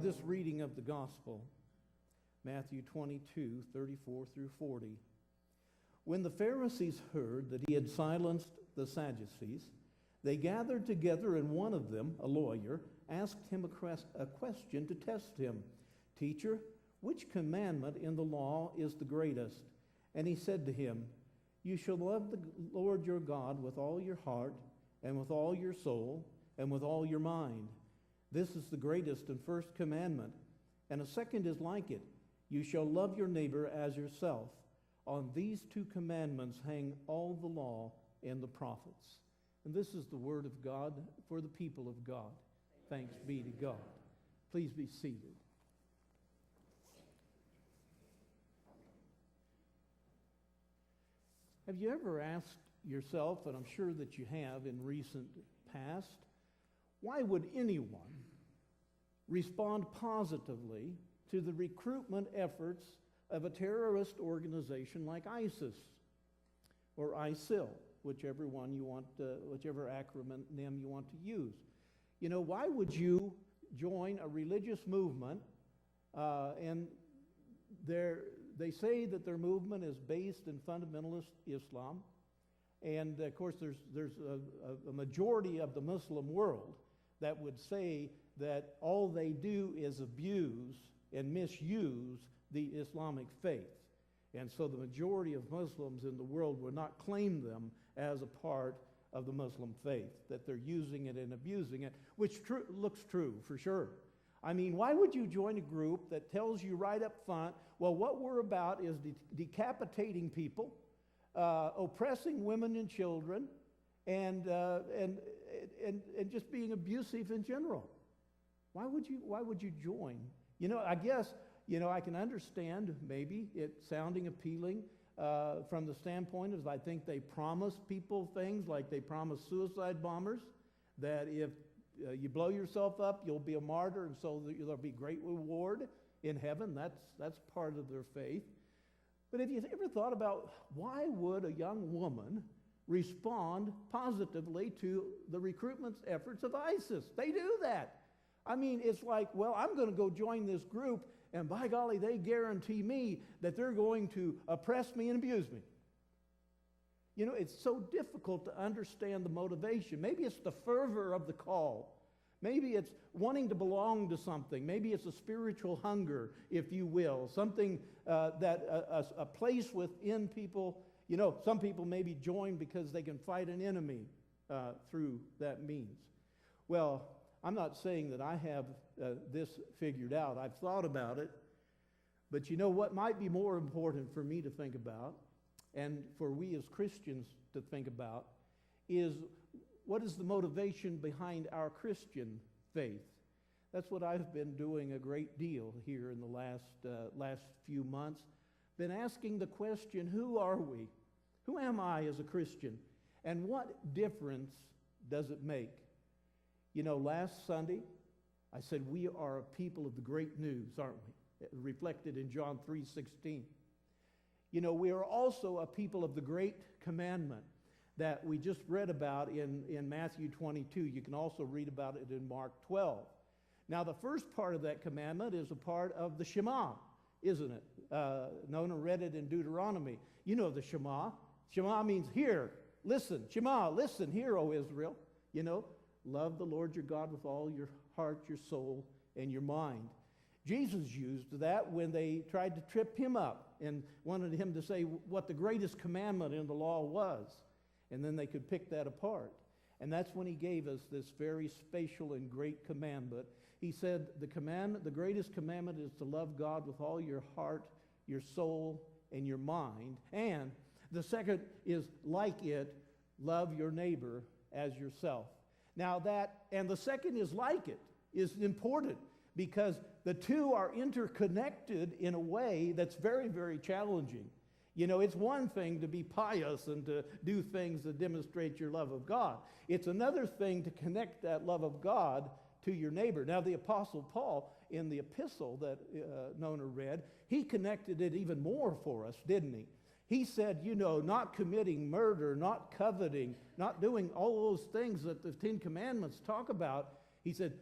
this reading of the gospel, Matthew 22, 34 through 40. When the Pharisees heard that he had silenced the Sadducees, they gathered together, and one of them, a lawyer, asked him a question to test him. Teacher, which commandment in the law is the greatest? And he said to him, you shall love the Lord your God with all your heart, and with all your soul, and with all your mind. This is the greatest and first commandment. And a second is like it. You shall love your neighbor as yourself. On these two commandments hang all the law and the prophets. And this is the word of God for the people of God. Thanks be to God. Please be seated. Have you ever asked yourself, and I'm sure that you have in recent past, why would anyone respond positively to the recruitment efforts of a terrorist organization like ISIS or ISIL, whichever one you want, whichever acronym you want to use? You know, why would you join a religious movement and they say that their movement is based in fundamentalist Islam, and of course there's a majority of the Muslim world that would say that all they do is abuse and misuse the Islamic faith. And so the majority of Muslims in the world would not claim them as a part of the Muslim faith, that they're using it and abusing it, which looks true for sure. I mean, why would you join a group that tells you right up front, well, what we're about is decapitating people, oppressing women and children, and just being abusive in general? Why would you join? You know, I guess, you know, I can understand maybe it sounding appealing from the standpoint of I think they promise people things like they promise suicide bombers that if you blow yourself up, you'll be a martyr, and so there'll be great reward in heaven. That's part of their faith. But have you ever thought about why would a young woman respond positively to the recruitment efforts of ISIS? They do that. I mean, it's like, well, I'm going to go join this group, and by golly, they guarantee me that they're going to oppress me and abuse me. You know, it's so difficult to understand the motivation. Maybe it's the fervor of the call. Maybe it's wanting to belong to something. Maybe it's a spiritual hunger, if you will, something a place within people. You know, some people maybe join because they can fight an enemy through that means. Well, I'm not saying that I have this figured out. I've thought about it. But you know what might be more important for me to think about, and for we as Christians to think about, is what is the motivation behind our Christian faith? That's what I've been doing a great deal here in the last few months. Been asking the question, who are we? Who am I as a Christian? And what difference does it make? You know, last Sunday, I said we are a people of the great news, aren't we? Reflected in John 3:16. You know, we are also a people of the great commandment that we just read about in Matthew 22. You can also read about it in Mark 12. Now, the first part of that commandment is a part of the Shema, isn't it? Nona read it in Deuteronomy. You know the Shema. Shema means hear, listen. Shema, listen, hear, O Israel. You know, love the Lord your God with all your heart, your soul, and your mind. Jesus used that when they tried to trip him up and wanted him to say what the greatest commandment in the law was. And then they could pick that apart. And that's when he gave us this very spatial and great commandment. He said the greatest commandment is to love God with all your heart, your soul, and your mind. And the second is like it, love your neighbor as yourself. Now and the second is like it, is important because the two are interconnected in a way that's very, very challenging. You know, it's one thing to be pious and to do things that demonstrate your love of God. It's another thing to connect that love of God to your neighbor. Now, the Apostle Paul, in the epistle that Nona read, he connected it even more for us, didn't he? He said, you know, not committing murder, not coveting, not doing all those things that the Ten Commandments talk about. He said,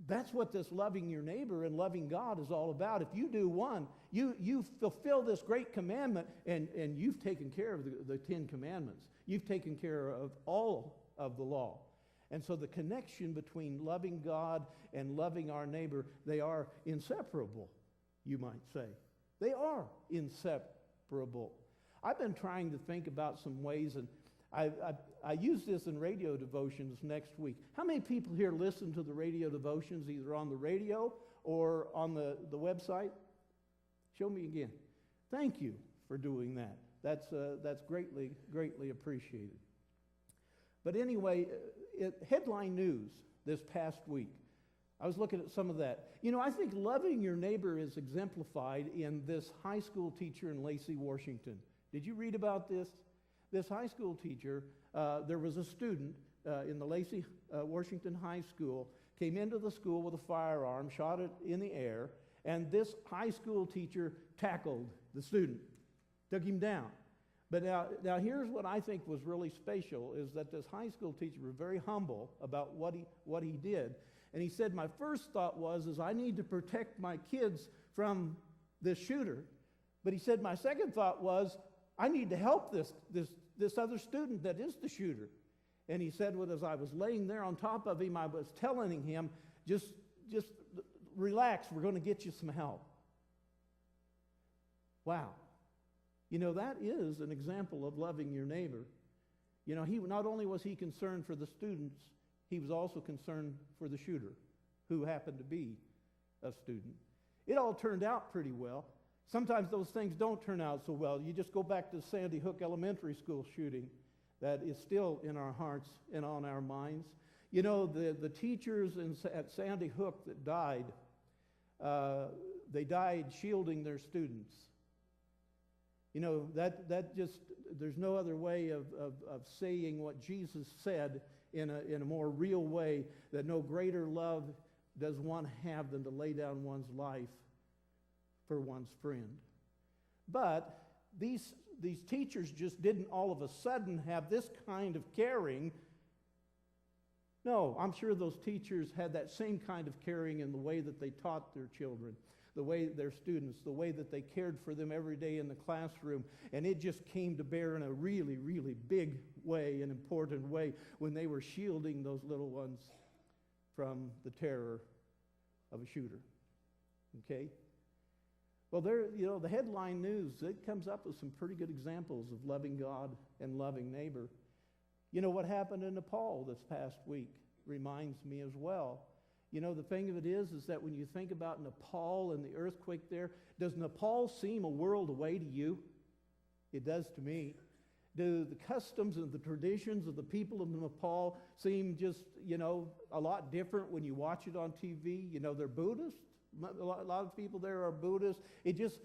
That's what this loving your neighbor and loving God is all about. If you do one, you fulfill this great commandment, and you've taken care of the 10 commandments. You've taken care of all of the law. And so the connection between loving God and loving our neighbor, they are inseparable, you might say. They are inseparable. I've been trying to think about some ways, and I use this in radio devotions next week. How many people here listen to the radio devotions either on the radio or on the website? Show me again. Thank you for doing that. That's greatly, greatly appreciated. But anyway, headline news this past week. I was looking at some of that. You know, I think loving your neighbor is exemplified in this high school teacher in Lacey, Washington. Did you read about this? This high school teacher, there was a student in the Lacey, Washington High School, came into the school with a firearm, shot it in the air, and this high school teacher tackled the student, took him down. But now here's what I think was really special, is that this high school teacher was very humble about what he did. And he said, my first thought was I need to protect my kids from this shooter. But he said, my second thought was, I need to help this other student that is the shooter. And he said, well, as I was laying there on top of him, I was telling him, just relax, we're going to get you some help. Wow. You know, that is an example of loving your neighbor. You know, not only was he concerned for the students, he was also concerned for the shooter, who happened to be a student. It all turned out pretty well. Sometimes those things don't turn out so well. You just go back to the Sandy Hook Elementary School shooting. That is still in our hearts and on our minds. You know, the teachers at Sandy Hook that died, they died shielding their students. You know, that just, there's no other way of saying what Jesus said in a more real way, that no greater love does one have than to lay down one's life for one's friend. But these teachers just didn't all of a sudden have this kind of caring. No, I'm sure those teachers had that same kind of caring in the way that they taught their children, the way their students, the way that they cared for them every day in the classroom. And it just came to bear in a really, really big way, an important way, when they were shielding those little ones from the terror of a shooter. Okay? Well, the headline news, it comes up with some pretty good examples of loving God and loving neighbor. You know, what happened in Nepal this past week reminds me as well. You know, the thing of it is that when you think about Nepal and the earthquake there, does Nepal seem a world away to you? It does to me. Do the customs and the traditions of the people of Nepal seem just, you know, a lot different when you watch it on TV? You know, they're Buddhist. A lot of people there are Buddhists. It just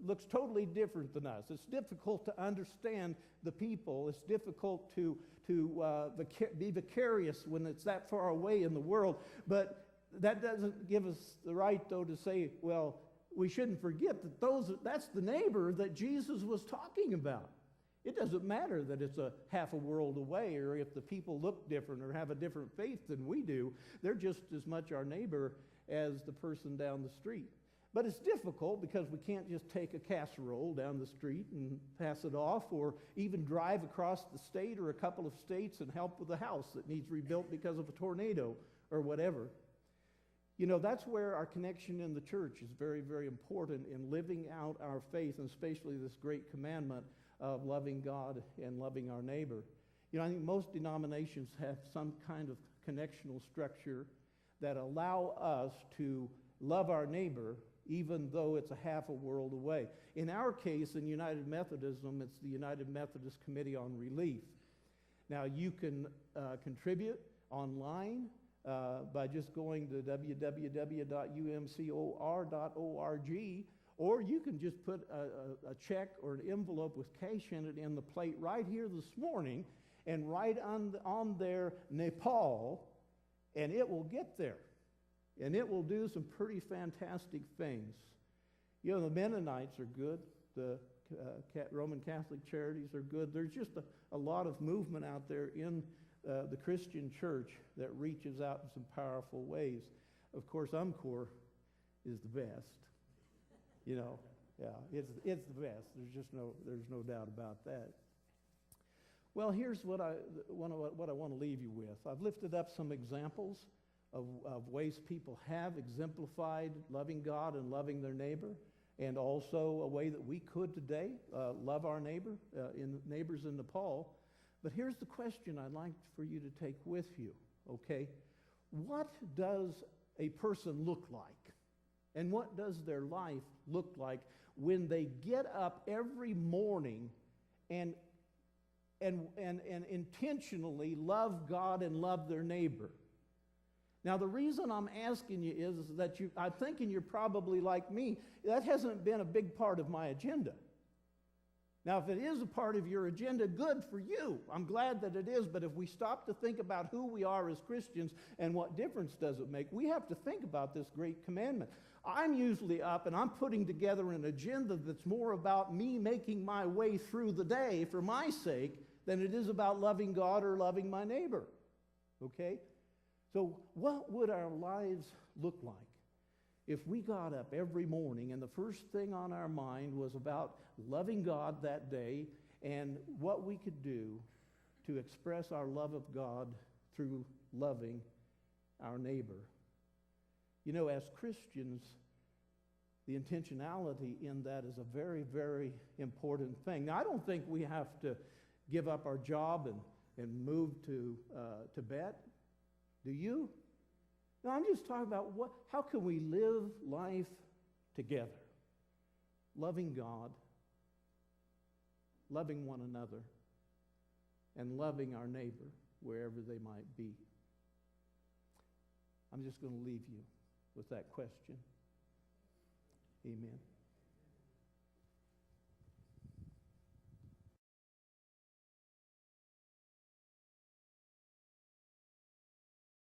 looks totally different than us. It's difficult to understand the people. It's difficult to be vicarious when it's that far away in the world. But that doesn't give us the right, though, to say, well, we shouldn't forget that that's the neighbor that Jesus was talking about. It doesn't matter that it's a half a world away, or if the people look different or have a different faith than we do. They're just as much our neighbor as the person down the street. But it's difficult because we can't just take a casserole down the street and pass it off, or even drive across the state or a couple of states and help with a house that needs rebuilt because of a tornado or whatever. You know, that's where our connection in the church is very, very important in living out our faith, and especially this great commandment of loving God and loving our neighbor. You know, I think most denominations have some kind of connectional structure that allow us to love our neighbor even though it's a half a world away. In our case, in United Methodism, it's the United Methodist Committee on Relief. Now, you can contribute online by just going to www.umcor.org, or you can just put a check or an envelope with cash in it in the plate right here this morning, and write on there Nepal, and it will get there. And it will do some pretty fantastic things. You know, the Mennonites are good. The Roman Catholic Charities are good. There's just a lot of movement out there in the Christian church that reaches out in some powerful ways. Of course, UMCOR is the best. You know, yeah, it's the best. There's no doubt about that. Well, here's what I want to leave you with. I've lifted up some examples of ways people have exemplified loving God and loving their neighbor, and also a way that we could today love our neighbors in Nepal. But here's the question I'd like for you to take with you, okay? What does a person look like? And what does their life look like when they get up every morning and intentionally love God and love their neighbor? Now, the reason I'm asking you is that I'm thinking you're probably like me. That hasn't been a big part of my agenda. Now, if it is a part of your agenda, good for you. I'm glad that it is, but if we stop to think about who we are as Christians and what difference does it make, we have to think about this great commandment. I'm usually up and I'm putting together an agenda that's more about me making my way through the day for my sake than it is about loving God or loving my neighbor. Okay? So what would our lives look like if we got up every morning and the first thing on our mind was about loving God that day and what we could do to express our love of God through loving our neighbor? You know, as Christians, the intentionality in that is a very, very important thing. Now, I don't think we have to give up our job and move to Tibet. Do you? No, I'm just talking about how can we live life together? Loving God, loving one another, and loving our neighbor wherever they might be. I'm just going to leave you with that question. Amen.